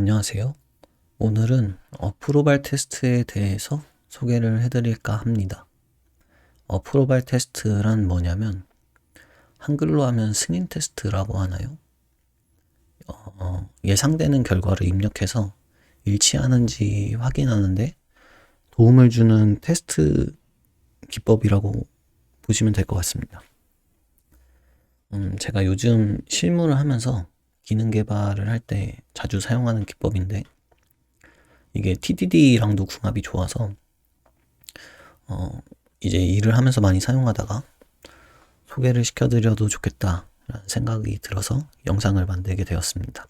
안녕하세요. 오늘은 어프로발 테스트에 대해서 소개를 해드릴까 합니다. 어프로발 테스트란 뭐냐면 한글로 하면 승인 테스트라고 하나요? 예상되는 결과를 입력해서 일치하는지 확인하는데 도움을 주는 테스트 기법이라고 보시면 될 것 같습니다. 제가 요즘 실무를 하면서 기능 개발을 할 때 자주 사용하는 기법인데 이게 TDD랑도 궁합이 좋아서 이제 일을 하면서 많이 사용하다가 소개를 시켜드려도 좋겠다라는 생각이 들어서 영상을 만들게 되었습니다.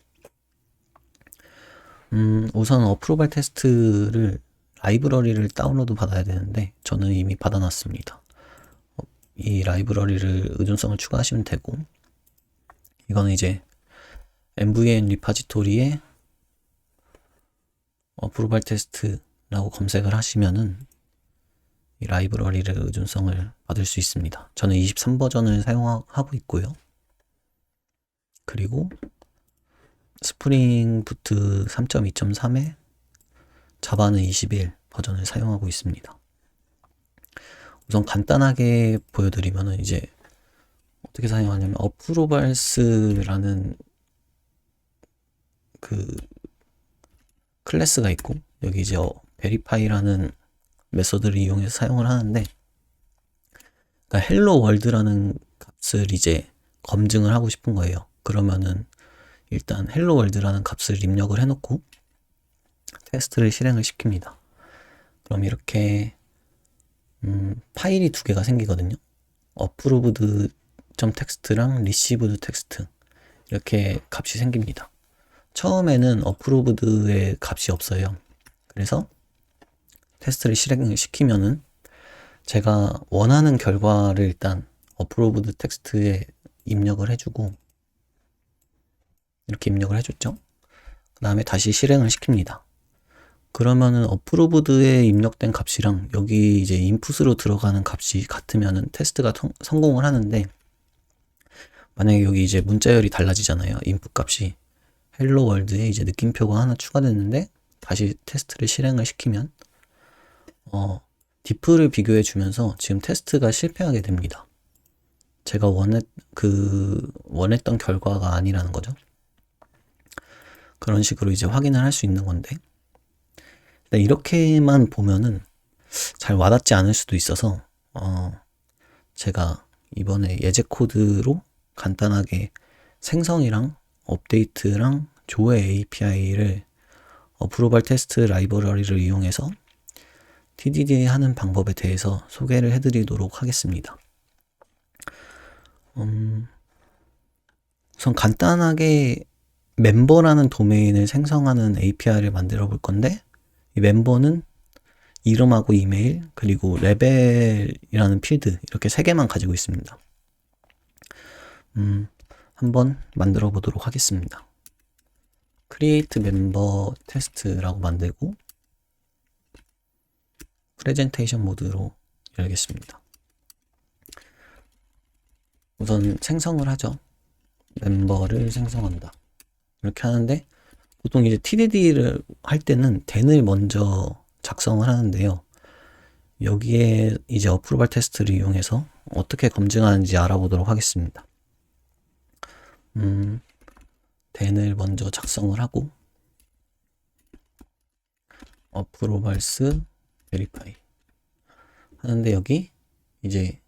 우선 어프로발 테스트를 라이브러리를 다운로드 받아야 되는데 저는 이미 받아놨습니다. 이 라이브러리를 의존성을 추가하시면 되고 이거는 이제 MVN 리파지토리에 어프로발 테스트라고 검색을 하시면은 이 라이브러리를 의존성을 받을 수 있습니다. 저는 23버전을 사용하고 있고요. 그리고 스프링 부트 3.2.3에 자바는 21 버전을 사용하고 있습니다. 우선 간단하게 보여드리면은 이제 어떻게 사용하냐면 어프로발스라는 그 클래스가 있고 여기 이제 베리파이라는 메서드를 이용해서 사용을 하는데 그러니까 헬로 월드라는 값을 이제 검증을 하고 싶은 거예요. 그러면은 일단 헬로 월드라는 값을 입력을 해놓고 테스트를 실행을 시킵니다. 그럼 이렇게 파일이 두 개가 생기거든요. approved.txt랑 received.txt 이렇게 값이 생깁니다. 처음에는 approved의 값이 없어요. 그래서 테스트를 실행을 시키면은 제가 원하는 결과를 일단 approved 텍스트에 입력을 해주고 이렇게 입력을 해줬죠. 그 다음에 다시 실행을 시킵니다. 그러면은 approved에 입력된 값이랑 여기 이제 인풋으로 들어가는 값이 같으면은 테스트가 성공을 하는데 만약에 여기 이제 문자열이 달라지잖아요. 인풋 값이 헬로 월드에 이제 느낌표가 하나 추가됐는데 다시 테스트를 실행을 시키면 diff를 비교해 주면서 지금 테스트가 실패하게 됩니다. 제가 원했던 결과가 아니라는 거죠. 그런 식으로 이제 확인을 할 수 있는 건데 이렇게만 보면은 잘 와닿지 않을 수도 있어서 제가 이번에 예제 코드로 간단하게 생성이랑 업데이트랑 조회 API를 어프로발 테스트 라이브러리를 이용해서 TDD 하는 방법에 대해서 소개를 해드리도록 하겠습니다. 우선 간단하게 멤버라는 도메인을 생성하는 API를 만들어 볼 건데 이 멤버는 이름하고 이메일 그리고 레벨이라는 필드 이렇게 세 개만 가지고 있습니다. 한번 만들어 보도록 하겠습니다. create member test라고 만들고 프레젠테이션 모드로 열겠습니다. 우선 생성을 하죠. 멤버를 생성한다. 이렇게 하는데 보통 이제 TDD를 할 때는 den을 먼저 작성을 하는데요. 여기에 이제 어프로발 테스트를 이용해서 어떻게 검증하는지 알아보도록 하겠습니다. den을 먼저 작성을 하고 어프로발스 베리파이 하는데 여기 이제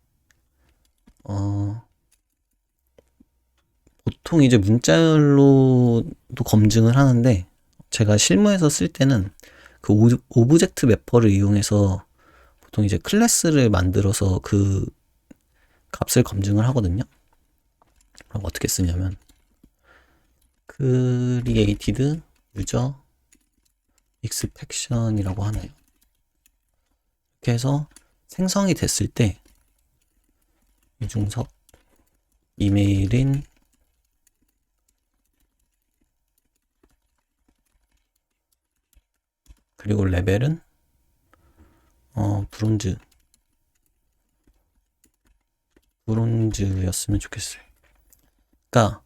보통 이제 문자열로도 검증을 하는데 제가 실무에서 쓸 때는 그 오브젝트 매퍼를 이용해서 보통 이제 클래스를 만들어서 그 값을 검증을 하거든요. 그럼 어떻게 쓰냐면 created user exception이라고 하나요? 이렇게 해서 생성이 됐을 때 이중섭 이메일인 그리고 레벨은 브론즈였으면 좋겠어요. 그러니까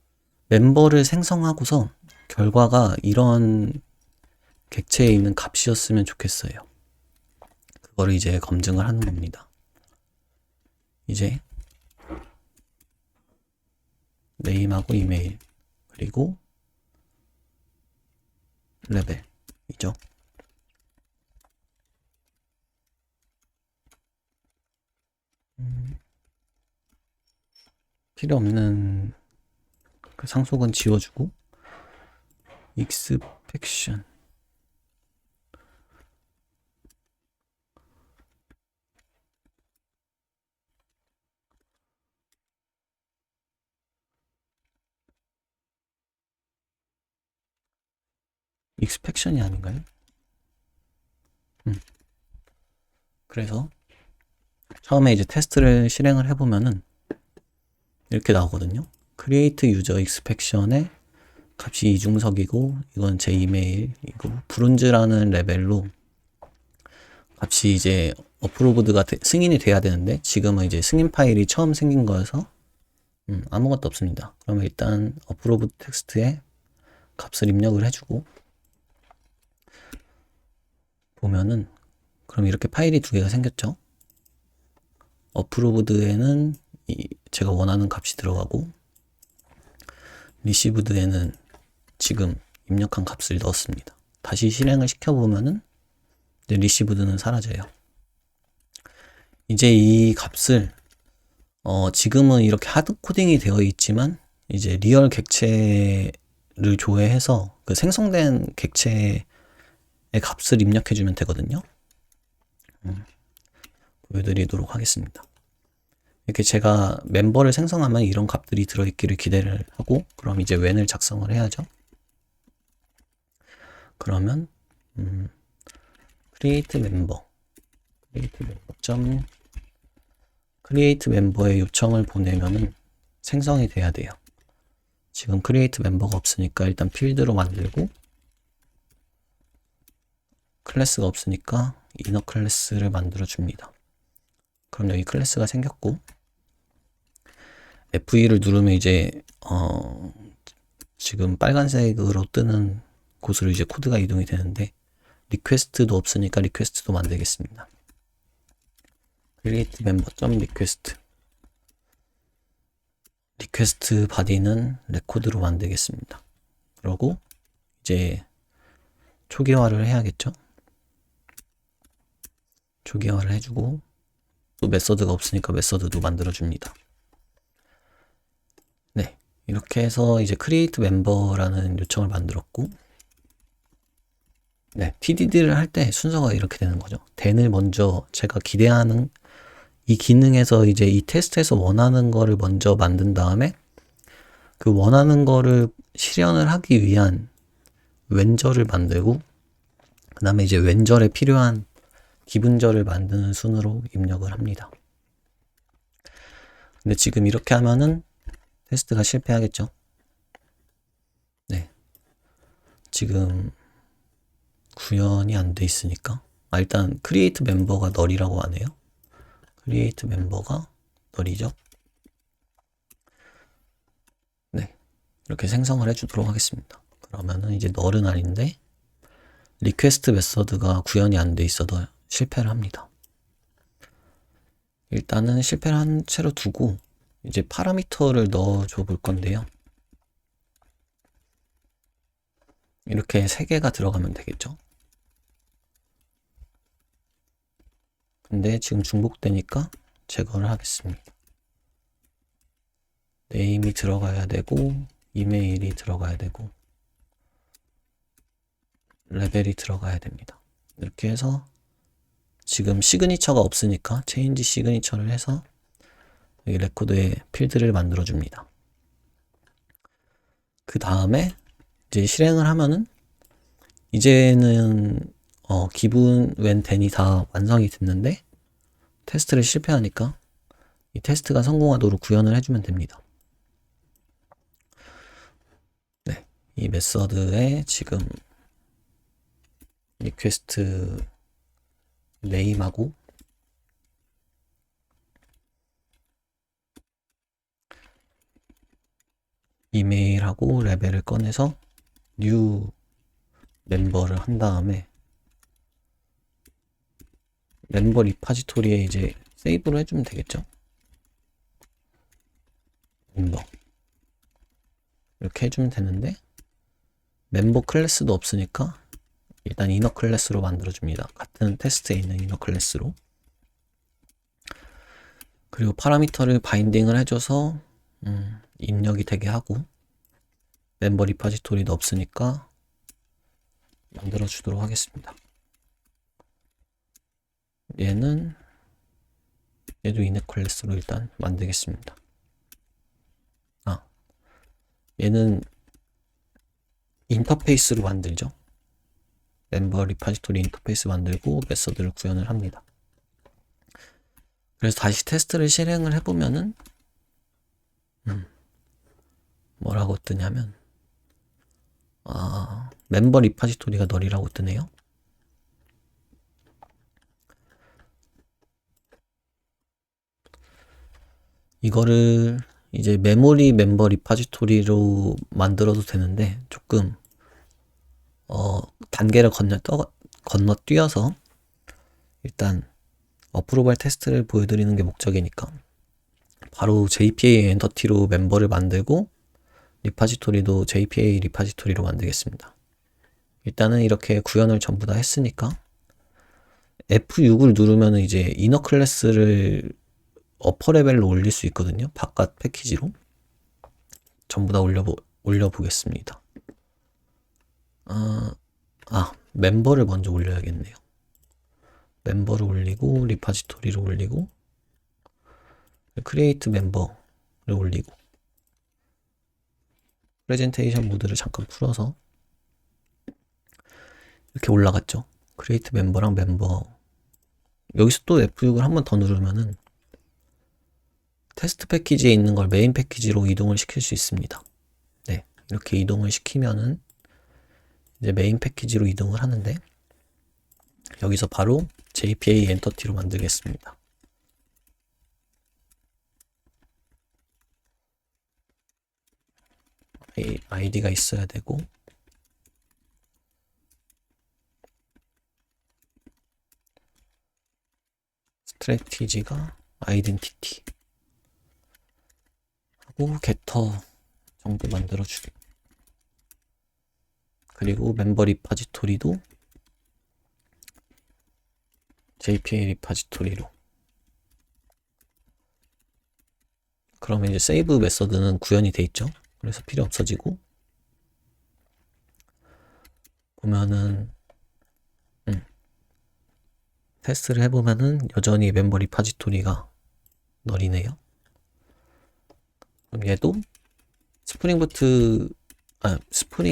멤버를 생성하고서 결과가 이런 객체에 있는 값이었으면 좋겠어요. 그거를 이제 검증을 하는 겁니다. 이제 네임하고 이메일 그리고 레벨이죠. 필요 없는 그 상속은 지워주고 익스펙션 익스펙션이 아닌가요? 그래서 처음에 이제 테스트를 실행을 해보면은 이렇게 나오거든요. create user exception의 값이 이중석이고 이건 제 이메일이고 브론즈라는 레벨로 값이 이제 어프로브드가 승인이 돼야 되는데 지금은 이제 승인 파일이 처음 생긴 거여서 아무것도 없습니다. 그러면 일단 어프로브드 텍스트에 값을 입력을 해주고 보면은 그럼 이렇게 파일이 두 개가 생겼죠. 어프로브드에는 제가 원하는 값이 들어가고 리시브드에는 지금 입력한 값을 넣었습니다. 다시 실행을 시켜보면은 이제 리시브드는 사라져요. 이제 이 값을 지금은 이렇게 하드 코딩이 되어 있지만 이제 리얼 객체를 조회해서 그 생성된 객체의 값을 입력해주면 되거든요. 보여드리도록 하겠습니다. 이렇게 제가 멤버를 생성하면 이런 값들이 들어있기를 기대를 하고 그럼 이제 when을 작성을 해야죠. 그러면 create member create member의 요청을 보내면은 생성이 돼야 돼요. 지금 create member가 없으니까 일단 필드로 만들고 클래스가 없으니까 inner 클래스를 만들어 줍니다. 그럼 여기 클래스가 생겼고 F2를 누르면 이제 지금 빨간색으로 뜨는 곳으로 이제 코드가 이동이 되는데 리퀘스트도 없으니까 리퀘스트도 만들겠습니다. create member.request 리퀘스트 바디는 레코드로 만들겠습니다. 그러고 이제 초기화를 해야겠죠. 초기화를 해주고 또 메서드가 없으니까 메서드도 만들어줍니다. 네, 이렇게 해서 이제 create member라는 요청을 만들었고 네, TDD를 할 때 순서가 이렇게 되는 거죠. then을 먼저 제가 기대하는 이 기능에서 이제 이 테스트에서 원하는 거를 먼저 만든 다음에 그 원하는 거를 실현을 하기 위한 웬절을 만들고 그 다음에 이제 웬절에 필요한 기분절을 만드는 순으로 입력을 합니다. 근데 지금 이렇게 하면은 테스트가 실패하겠죠. 네. 지금 구현이 안 돼 있으니까 일단 create member가 널이라고 하네요. create member가 널이죠. 네. 이렇게 생성을 해주도록 하겠습니다. 그러면은 이제 널은 아닌데 리퀘스트 메서드가 구현이 안 돼 있어도 실패를 합니다. 일단은 실패를 한 채로 두고 이제 파라미터를 넣어줘 볼 건데요. 이렇게 3개가 들어가면 되겠죠. 근데 지금 중복되니까 제거를 하겠습니다. 네임이 들어가야 되고 이메일이 들어가야 되고 레벨이 들어가야 됩니다. 이렇게 해서 지금 시그니처가 없으니까 체인지 시그니처를 해서 여기 레코드에 필드를 만들어 줍니다. 그 다음에 이제 실행을 하면은 이제는 기분 when then이 다 완성이 됐는데 테스트를 실패하니까 이 테스트가 성공하도록 구현을 해주면 됩니다. 네, 이 메서드에 지금 리퀘스트 네임하고 이메일하고 레벨을 꺼내서 new 멤버를 한 다음에 멤버 리파지토리에 이제 세이브를 해주면 되겠죠? 멤버 이렇게 해주면 되는데 멤버 클래스도 없으니까 일단 이너 클래스로 만들어줍니다. 같은 테스트에 있는 이너 클래스로. 그리고 파라미터를 바인딩을 해줘서 입력이 되게 하고 멤버 리파지토리도 없으니까 만들어 주도록 하겠습니다. 얘도 이너 클래스로 일단 만들겠습니다. 얘는 인터페이스로 만들죠. 멤버 리파지토리 인터페이스 만들고 메서드를 구현을 합니다. 그래서 다시 테스트를 실행을 해보면은 뭐라고 뜨냐면 멤버 리파지토리가 널이라고 뜨네요. 이거를 이제 메모리 멤버 리파지토리로 만들어도 되는데 조금 단계를 건너뛰어서 일단 어프로발 테스트를 보여드리는 게 목적이니까 바로 JPA 엔터티로 멤버를 만들고 리파지토리도 JPA 리파지토리로 만들겠습니다. 일단은 이렇게 구현을 전부 다 했으니까 F6을 누르면 이제 이너 클래스를 어퍼 레벨로 올릴 수 있거든요. 바깥 패키지로 전부 다 올려보겠습니다. 멤버를 먼저 올려야겠네요. 멤버를 올리고 리파지토리를 올리고 크리에이트 멤버를 올리고 프레젠테이션 모드를 잠깐 풀어서 이렇게 올라갔죠. 크리에이트 멤버랑 멤버 여기서 또 F6을 한 번 더 누르면은 테스트 패키지에 있는 걸 메인 패키지로 이동을 시킬 수 있습니다. 네, 이렇게 이동을 시키면은 이제 메인 패키지로 이동을 하는데 여기서 바로 JPA 엔터티로 만들겠습니다. 아이디가 있어야 되고 스트래티지가 아이덴티티 하고 게터 정도 만들어주게. 그리고 멤버 리파지토리도 JPA 리파지토리로. 그러면 이제 세이브 메서드는 구현이 돼 있죠. 그래서 필요 없어지고 보면은 테스트를 해보면은 여전히 멤버 리파지토리가 널이네요. 그럼 얘도 스프링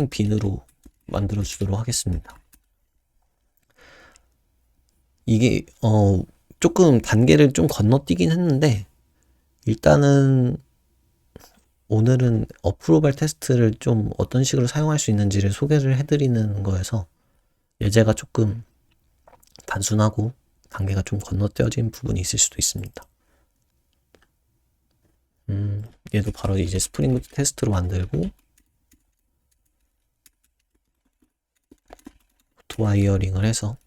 빈으로 만들어 주도록 하겠습니다. 이게 조금 단계를 좀 건너뛰긴 했는데 일단은 오늘은 어프로발 테스트를 좀 어떤 식으로 사용할 수 있는지를 소개를 해드리는 거여서 예제가 조금 단순하고 단계가 좀 건너뛰어진 부분이 있을 수도 있습니다. 얘도 바로 이제 스프링 테스트로 만들고 오토 와이어링을 해서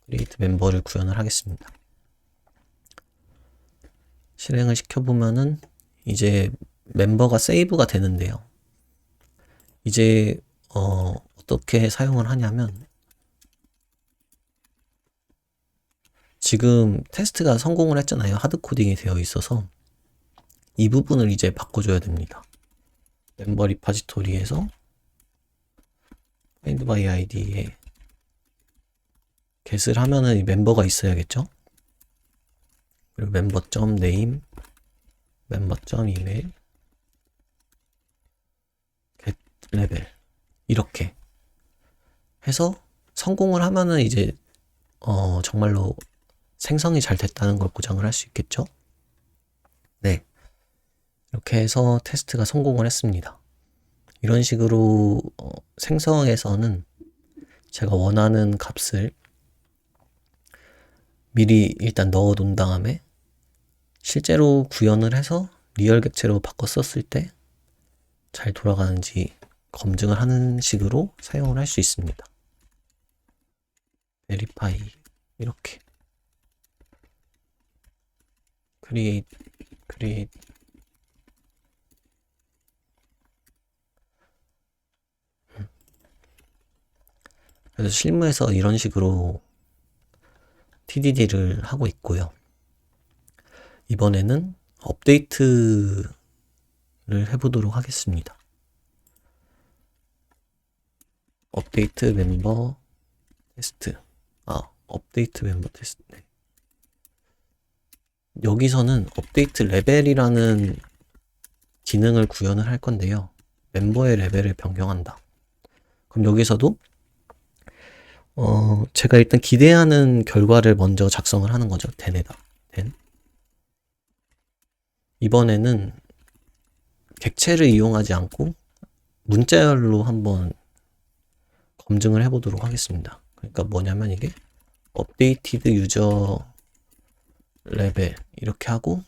크리에이트 멤버를 구현을 하겠습니다. 실행을 시켜보면은 이제 멤버가 세이브가 되는데요. 이제 어떻게 사용을 하냐면 지금 테스트가 성공을 했잖아요. 하드코딩이 되어 있어서 이 부분을 이제 바꿔줘야 됩니다. 멤버 리파지토리에서 find by id에 get을 하면은 이 멤버가 있어야겠죠. 그리고 member.name, member.email, get level 이렇게 해서 성공을 하면은 이제 정말로 생성이 잘 됐다는 걸 보장을 할 수 있겠죠. 네, 이렇게 해서 테스트가 성공을 했습니다. 이런 식으로 생성에서는 제가 원하는 값을 미리 일단 넣어 놓은 다음에 실제로 구현을 해서 리얼 객체로 바꿔 썼을 때 잘 돌아가는지 검증을 하는 식으로 사용을 할 수 있습니다. 베리파이 이렇게 크리에이트 그래서 실무에서 이런 식으로 TDD를 하고 있고요. 이번에는 업데이트를 해보도록 하겠습니다. 업데이트 멤버 테스트. 업데이트 멤버 테스트. 네. 여기서는 업데이트 레벨이라는 기능을 구현을 할 건데요. 멤버의 레벨을 변경한다. 그럼 여기서도 제가 일단 기대하는 결과를 먼저 작성을 하는 거죠. den에다. den. 이번에는 객체를 이용하지 않고 문자열로 한번 검증을 해보도록 하겠습니다. 그러니까 뭐냐면 이게 updated user 레벨 이렇게 하고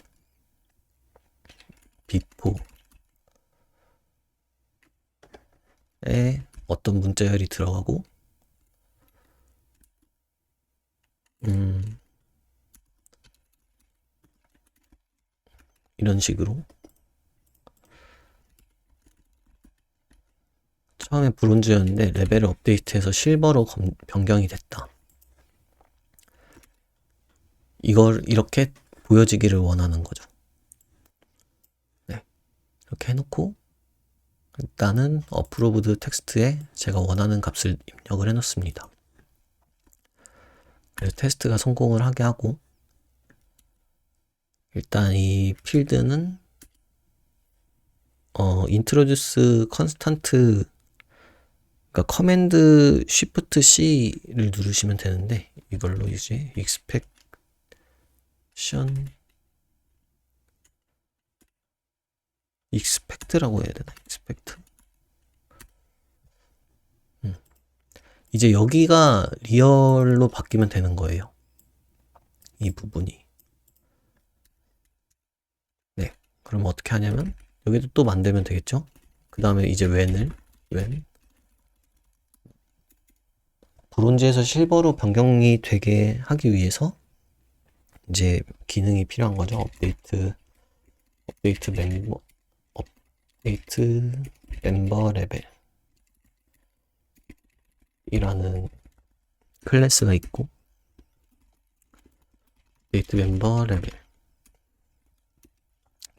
before에 어떤 문자열이 들어가고 이런 식으로 처음에 브론즈였는데 레벨을 업데이트해서 실버로 변경이 됐다. 이걸 이렇게 보여지기를 원하는 거죠. 네, 이렇게 해놓고 일단은 approved 텍스트에 제가 원하는 값을 입력을 해놓습니다. 그래서 테스트가 성공을 하게 하고 일단 이 필드는 introduce constant 그러니까 커맨드 쉬프트 C를 누르시면 되는데 이걸로 이제 expect라고 해야 되나? expect. 이제 여기가 리얼로 바뀌면 되는 거예요. 이 부분이. 네. 그럼 어떻게 하냐면 여기도 또 만들면 되겠죠? 그 다음에 이제 when 브론즈에서 실버로 변경이 되게 하기 위해서 이제 기능이 필요한 거죠. 업데이트 멤버 레벨 이라는 클래스가 있고 업데이트 멤버 레벨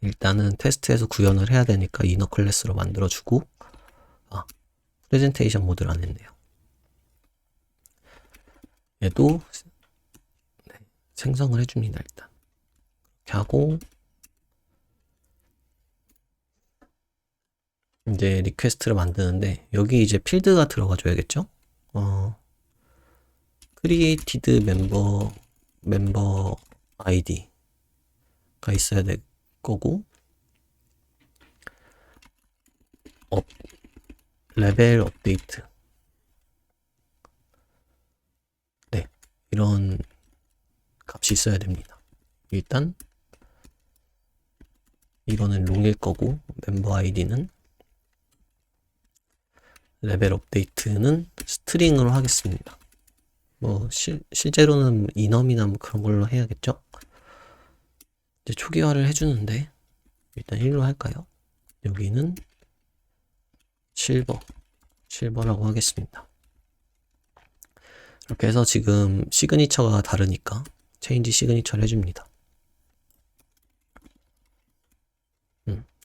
일단은 테스트에서 구현을 해야 되니까 이너 클래스로 만들어주고 프레젠테이션 모드를 안 했네요. 얘도 생성을 해줍니다. 일단 이렇게 하고 이제 리퀘스트를 만드는데 여기 이제 필드가 들어가 줘야겠죠? created member id가 있어야 될 거고 레벨 업데이트 네 이런 값이 있어야 됩니다. 일단 이거는 롱일 거고 멤버 아이디는 레벨 업데이트는 스트링으로 하겠습니다. 뭐 실제로는 이넘이나 뭐 그런 걸로 해야겠죠. 이제 초기화를 해주는데 일단 1로 할까요? 여기는 실버라고 하겠습니다. 이렇게 해서 지금 시그니처가 다르니까 체인지 시그니처를 해줍니다.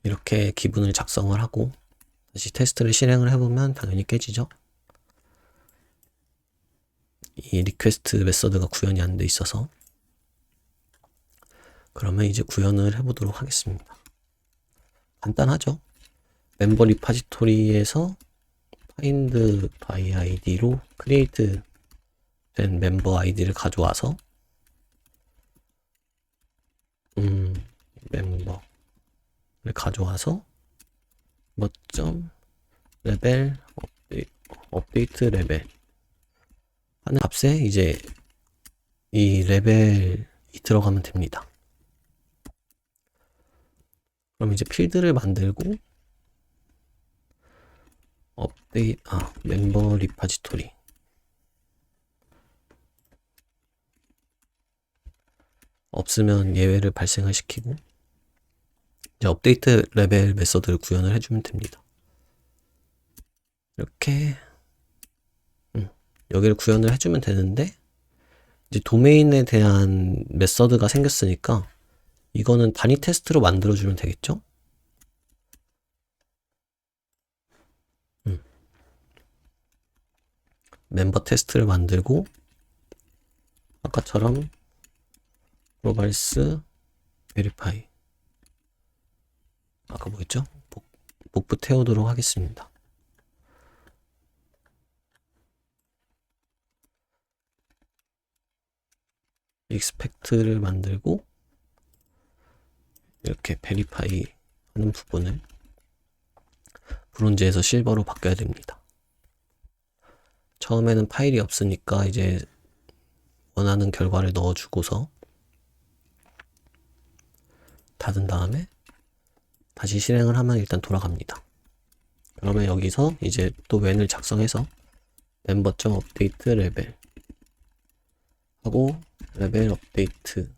이렇게 기분을 작성을 하고 다시 테스트를 실행을 해보면 당연히 깨지죠. 이 리퀘스트 메서드가 구현이 안 돼 있어서 그러면 이제 구현을 해보도록 하겠습니다. 간단하죠. 멤버 리파지토리에서 find by id로 create 된 멤버 아이디를 가져와서 멤버를 가져와서 뭐점 레벨 업데이트 레벨 하는 값에 이제 이 레벨이 들어가면 됩니다. 그럼 이제 필드를 만들고 멤버 리파지토리 없으면 예외를 발생을 시키고 이제 업데이트 레벨 메서드를 구현을 해주면 됩니다. 이렇게 여기를 구현을 해주면 되는데 이제 도메인에 대한 메서드가 생겼으니까 이거는 단위 테스트로 만들어주면 되겠죠? 멤버 테스트를 만들고 아까처럼 글로벌스 베리파이 아까 뭐였죠? 복부 태우도록 하겠습니다. 익스펙트를 만들고 이렇게 베리파이 하는 부분을 브론즈에서 실버로 바꿔야 됩니다. 처음에는 파일이 없으니까 이제 원하는 결과를 넣어주고서 닫은 다음에 다시 실행을 하면 일단 돌아갑니다. 그러면 여기서 이제 또 웬을 작성해서 멤버.업데이트 레벨 하고 레벨 업데이트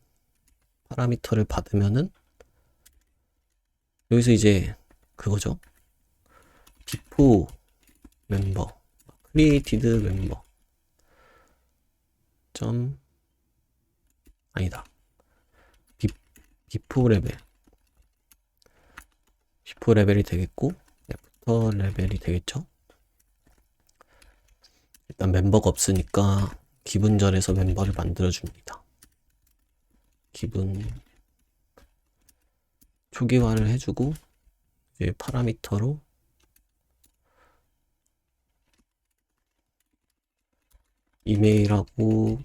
파라미터를 받으면은 여기서 이제 그거죠. 비포 멤버 크리에이티드 멤버 점 아니다. 비포 레벨이 되겠고 애프터 레벨이 되겠죠. 일단 멤버가 없으니까 기분절에서 멤버를 만들어 줍니다. 기분 초기화를 해주고 이제 파라미터로 이메일하고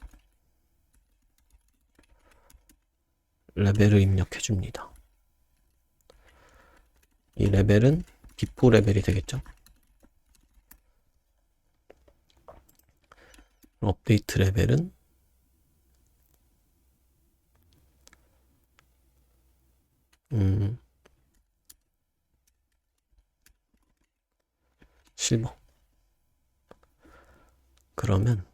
레벨을 입력해 줍니다. 이 레벨은 비포 레벨이 되겠죠. 업데이트 레벨은 실버. 그러면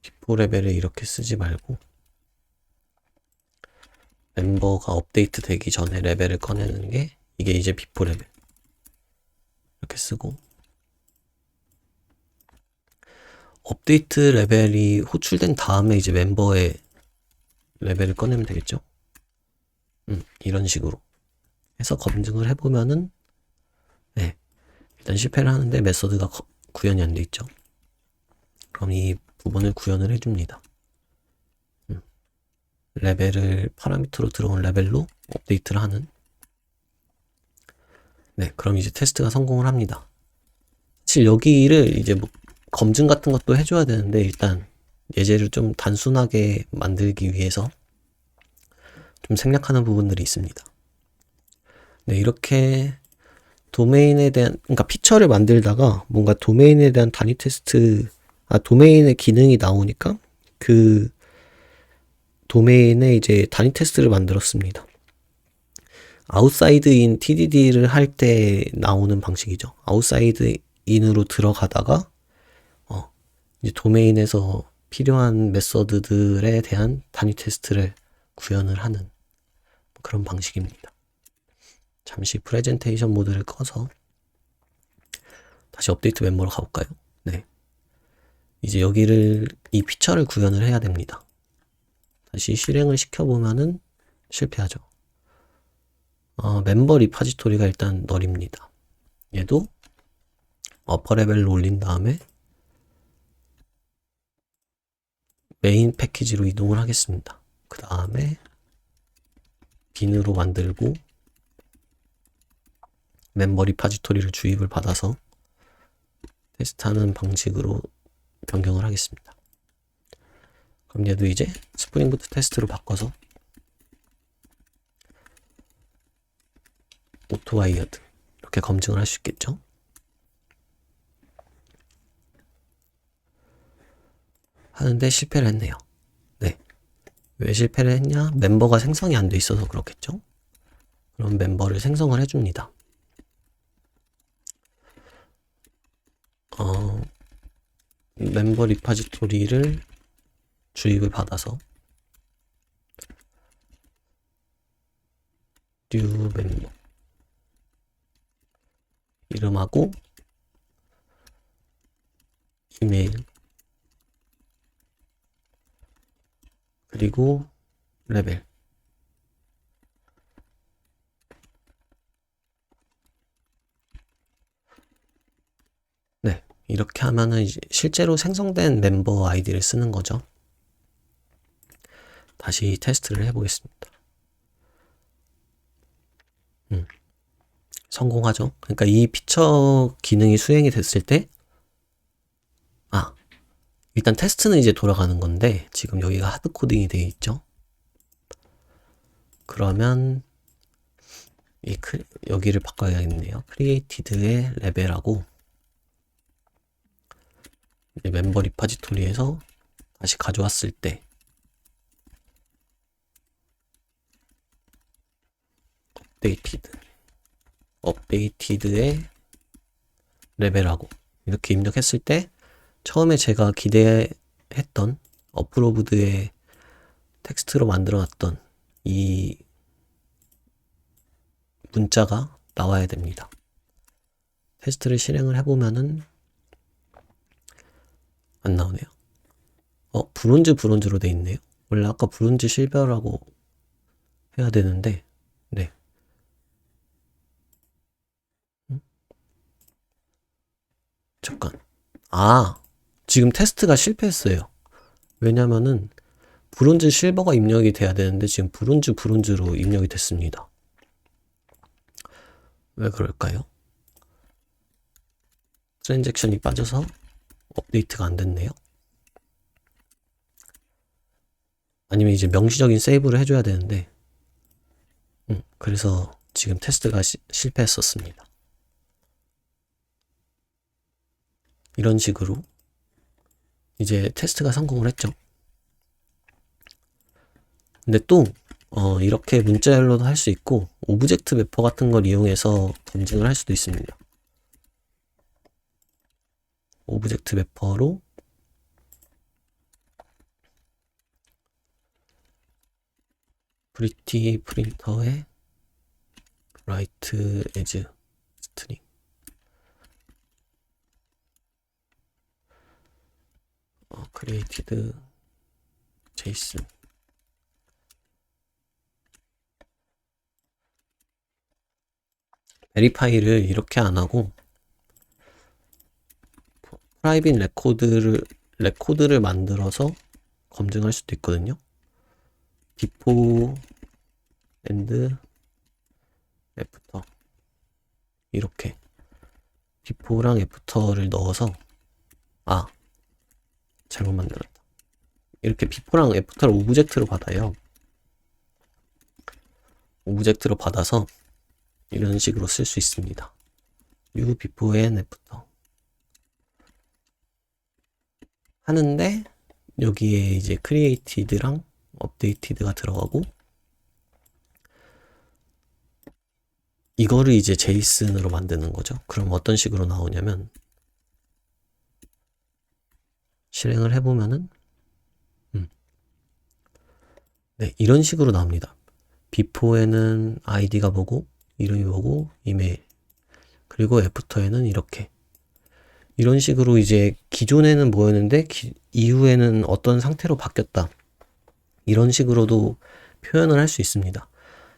비포 레벨을 이렇게 쓰지 말고 멤버가 업데이트 되기 전에 레벨을 꺼내는 게 이게 이제 비포 레벨 이렇게 쓰고 업데이트 레벨이 호출된 다음에 이제 멤버의 레벨을 꺼내면 되겠죠. 이런 식으로 해서 검증을 해보면은 네, 일단 실패를 하는데 메서드가 구현이 안 돼 있죠. 그럼 이 부분을 구현을 해줍니다. 레벨을 파라미터로 들어온 레벨로 업데이트를 하는. 네, 그럼 이제 테스트가 성공을 합니다. 사실 여기를 이제 뭐 검증 같은 것도 해줘야 되는데 일단 예제를 좀 단순하게 만들기 위해서 좀 생략하는 부분들이 있습니다. 네, 이렇게 도메인에 대한, 그러니까 피처를 만들다가 뭔가 도메인에 대한 단위 테스트, 도메인의 기능이 나오니까 그 도메인에 이제 단위 테스트를 만들었습니다. 아웃사이드인 TDD를 할 때 나오는 방식이죠. 아웃사이드인으로 들어가다가 이제 도메인에서 필요한 메서드들에 대한 단위 테스트를 구현을 하는 그런 방식입니다. 잠시 프레젠테이션 모드를 꺼서 다시 업데이트 멤버로 가볼까요? 네. 이제 여기를 이 피처를 구현을 해야 됩니다. 다시 실행을 시켜보면은 실패하죠. 멤버 리파지토리가 일단 널입니다. 얘도 어퍼 레벨로 올린 다음에 메인 패키지로 이동을 하겠습니다. 그 다음에 빈으로 만들고 멤버 리파지토리를 주입을 받아서 테스트하는 방식으로 변경을 하겠습니다. 그럼 얘도 이제 스프링 부트 테스트로 바꿔서 오토와이어드 이렇게 검증을 할 수 있겠죠. 하는데 실패를 했네요. 네. 왜 실패를 했냐? 멤버가 생성이 안 돼 있어서 그렇겠죠. 그럼 멤버를 생성을 해줍니다. 멤버 리파지토리를 주입을 받아서 new 멤버 이름하고 이메일 그리고 레벨. 네, 이렇게 하면은 이제 실제로 생성된 멤버 아이디를 쓰는 거죠. 다시 테스트를 해보겠습니다. 성공하죠. 그러니까 이 피처 기능이 수행이 됐을 때, 일단 테스트는 이제 돌아가는 건데, 지금 여기가 하드 코딩이 되어 있죠. 그러면, 여기를 바꿔야겠네요. 크리에이티드의 레벨하고, 멤버 리파지토리에서 다시 가져왔을 때, 업데이티드의 레벨하고 이렇게 입력했을 때 처음에 제가 기대했던 어프로브드의 텍스트로 만들어놨던 이 문자가 나와야 됩니다. 테스트를 실행을 해보면은 안 나오네요. 브론즈로 돼 있네요. 원래 아까 브론즈 실버라고 해야 되는데, 네. 잠깐. 지금 테스트가 실패했어요. 왜냐면은 브론즈 실버가 입력이 돼야 되는데 지금 브론즈로 입력이 됐습니다. 왜 그럴까요? 트랜잭션이 빠져서 업데이트가 안 됐네요. 아니면 이제 명시적인 세이브를 해줘야 되는데, 그래서 지금 테스트가 실패했었습니다. 이런 식으로 이제 테스트가 성공을 했죠. 근데 또 이렇게 문자열로도 할 수 있고 오브젝트 매퍼 같은 걸 이용해서 검증을 할 수도 있습니다. 오브젝트 매퍼로 프리티 프린터에 write as string created json 베리파이를 이렇게 안 하고 프라이빗 레코드를 만들어서 검증할 수도 있거든요. before and after 이렇게 before랑 after를 넣어서 잘못 만들었다. 이렇게 before랑 after를 오브젝트로 받아요. 오브젝트로 받아서 이런 식으로 쓸 수 있습니다. new before and after 하는데 여기에 이제 created랑 updated가 들어가고 이거를 이제 제이슨으로 만드는 거죠. 그럼 어떤 식으로 나오냐면 실행을 해보면은 네, 이런 식으로 나옵니다. before에는 id가 뭐고 이름이 뭐고 이메일 그리고 애프터에는 이런 식으로 이제 기존에는 뭐였는데 이후에는 어떤 상태로 바뀌었다 이런 식으로도 표현을 할 수 있습니다.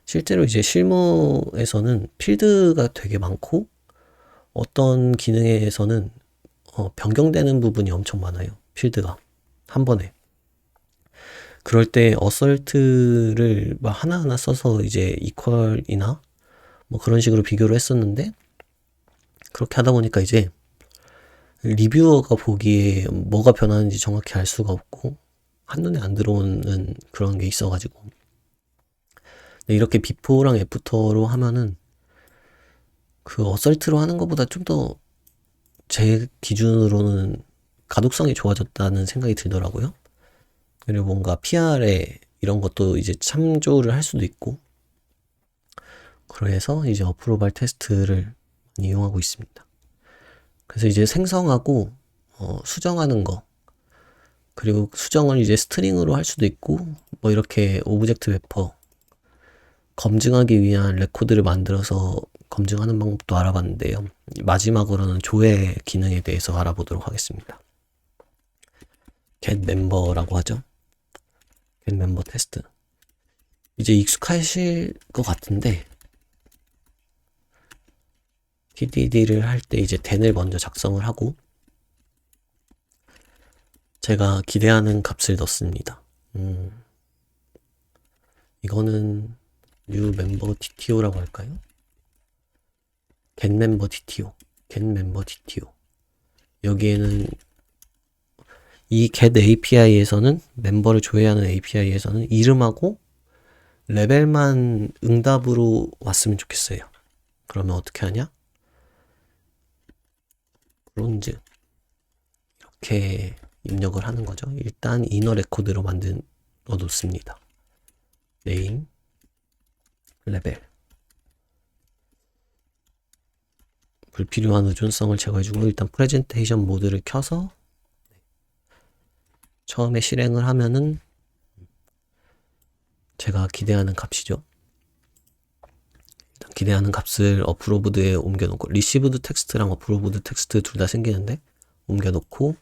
실제로 이제 실무에서는 필드가 되게 많고 어떤 기능에서는 변경되는 부분이 엄청 많아요. 필드가 한 번에 그럴 때 어설트를 막 하나하나 써서 이제 이퀄이나 뭐 그런 식으로 비교를 했었는데 그렇게 하다 보니까 이제 리뷰어가 보기에 뭐가 변하는지 정확히 알 수가 없고 한눈에 안 들어오는 그런 게 있어가지고 이렇게 비포랑 애프터로 하면은 그 어설트로 하는 것보다 좀 더 제 기준으로는 가독성이 좋아졌다는 생각이 들더라고요. 그리고 뭔가 PR에 이런 것도 이제 참조를 할 수도 있고 그래서 이제 어프로발 테스트를 이용하고 있습니다. 그래서 이제 생성하고 수정하는 거 그리고 수정을 이제 스트링으로 할 수도 있고 뭐 이렇게 오브젝트 매퍼 검증하기 위한 레코드를 만들어서 검증하는 방법도 알아봤는데요. 마지막으로는 조회 기능에 대해서 알아보도록 하겠습니다. get member라고 하죠. get member 테스트. 이제 익숙하실 것 같은데 TDD를 할 때 이제 den을 먼저 작성을 하고 제가 기대하는 값을 넣습니다. 이거는 new member DTO라고 할까요? get member DTO, get member DTO. 여기에는 이 get API에서는 멤버를 조회하는 API에서는 이름하고 레벨만 응답으로 왔으면 좋겠어요. 그러면 어떻게 하냐? 브론즈 이렇게 입력을 하는 거죠. 일단 이너 레코드로 만들어 놓습니다. 네임, 레벨. 불필요한 의존성을 제거해주고 일단 프레젠테이션 모드를 켜서 처음에 실행을 하면은 제가 기대하는 값이죠. 일단 기대하는 값을 어프로브드에 옮겨놓고 리시브드 텍스트랑 어프로브드 텍스트 둘 다 생기는데 옮겨놓고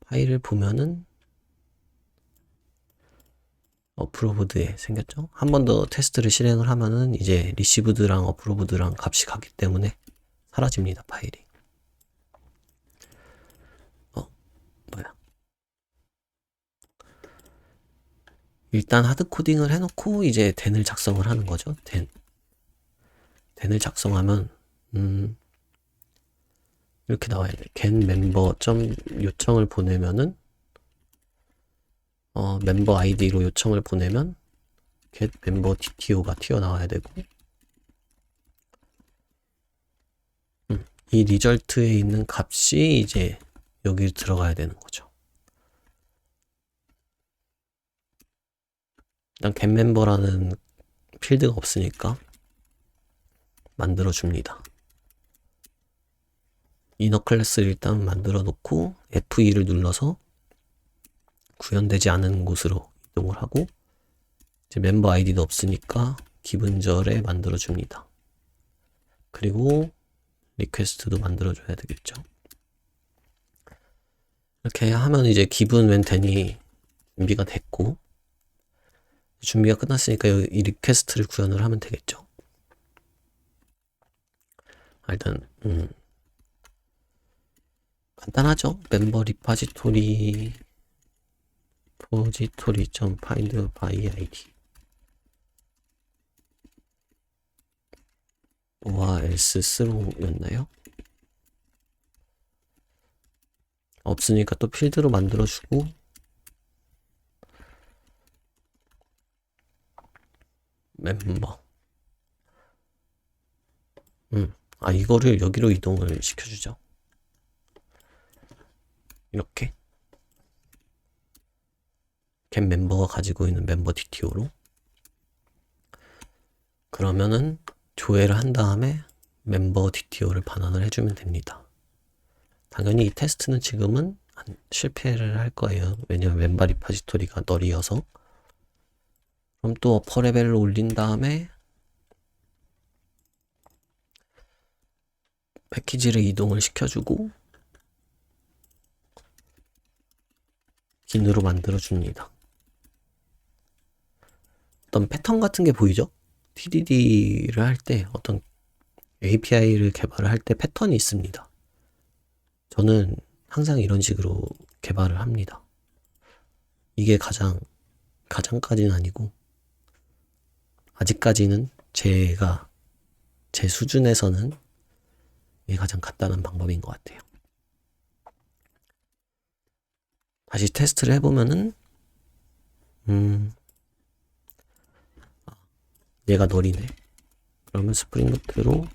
파일을 보면은 어프로브드에 생겼죠. 한 번 더 테스트를 실행을 하면은 이제 리시브드랑 어프로브드랑 값이 같기 때문에 사라집니다. 파일이. 뭐야. 일단 하드코딩을 해놓고 이제 den을 작성을 하는 거죠. den을 작성하면 이렇게 나와야 돼. get member 요청을 보내면은 멤버 아이디로 요청을 보내면 get member DTO가 튀어나와야 되고 이 리절트에 있는 값이 이제 여기 들어가야 되는 거죠. 일단 get member라는 필드가 없으니까 만들어 줍니다. 이너 클래스를 일단 만들어 놓고 F2를 눌러서 구현되지 않은 곳으로 이동을 하고 이제 멤버 아이디도 없으니까 기분절에 만들어 줍니다. 그리고 리퀘스트도 만들어 줘야 되겠죠. 이렇게 하면 이제 기분 웬 den이 준비가 됐고 준비가 끝났으니까 이 리퀘스트를 구현을 하면 되겠죠. 일단 간단하죠. 멤버 리파지토리 find by id 와 else throw였나요? 없으니까 또 필드로 만들어주고 멤버 이거를 여기로 이동을 시켜주죠. 이렇게 get 멤버가 가지고 있는 멤버 DTO로 그러면은 조회를 한 다음에 멤버 DTO를 반환을 해주면 됩니다. 당연히 이 테스트는 지금은 실패를 할 거예요. 왜냐면 멤버 리파지토리가 널이어서. 그럼 또 어퍼 레벨을 올린 다음에 패키지를 이동을 시켜주고 빈으로 만들어줍니다. 어떤 패턴 같은 게 보이죠? TDD를 할 때 어떤 API를 개발을 할 때 패턴이 있습니다. 저는 항상 이런 식으로 개발을 합니다. 이게 가장까지는 아니고 아직까지는 제 수준에서는 이게 가장 간단한 방법인 것 같아요. 다시 테스트를 해보면은 얘가 널이네. 그러면 스프링부트로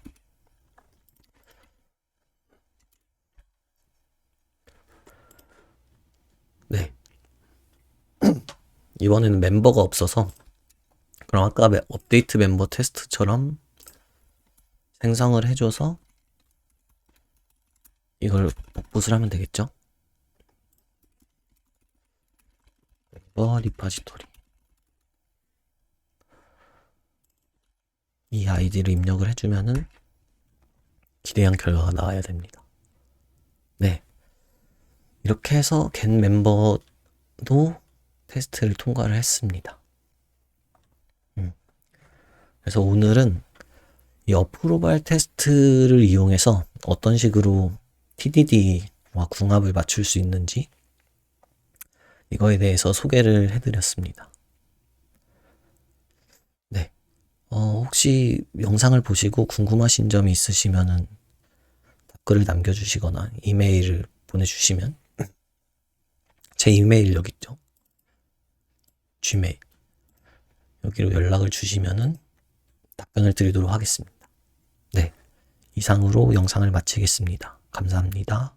네 이번에는 멤버가 없어서 그럼 아까 업데이트 멤버 테스트처럼 생성을 해줘서 이걸 복붙을 하면 되겠죠. 멤버 리파지토리 이 아이디를 입력을 해주면은 기대한 결과가 나와야 됩니다. 네. 이렇게 해서 get 멤버도 테스트를 통과를 했습니다. 그래서 오늘은 이 어프로발 테스트를 이용해서 어떤 식으로 TDD와 궁합을 맞출 수 있는지 이거에 대해서 소개를 해드렸습니다. 네. 혹시 영상을 보시고 궁금하신 점이 있으시면은 댓글을 남겨주시거나 이메일을 보내주시면 제 이메일 여기 있죠? Gmail 여기로 연락을 주시면은 답변을 드리도록 하겠습니다. 네. 이상으로 영상을 마치겠습니다. 감사합니다.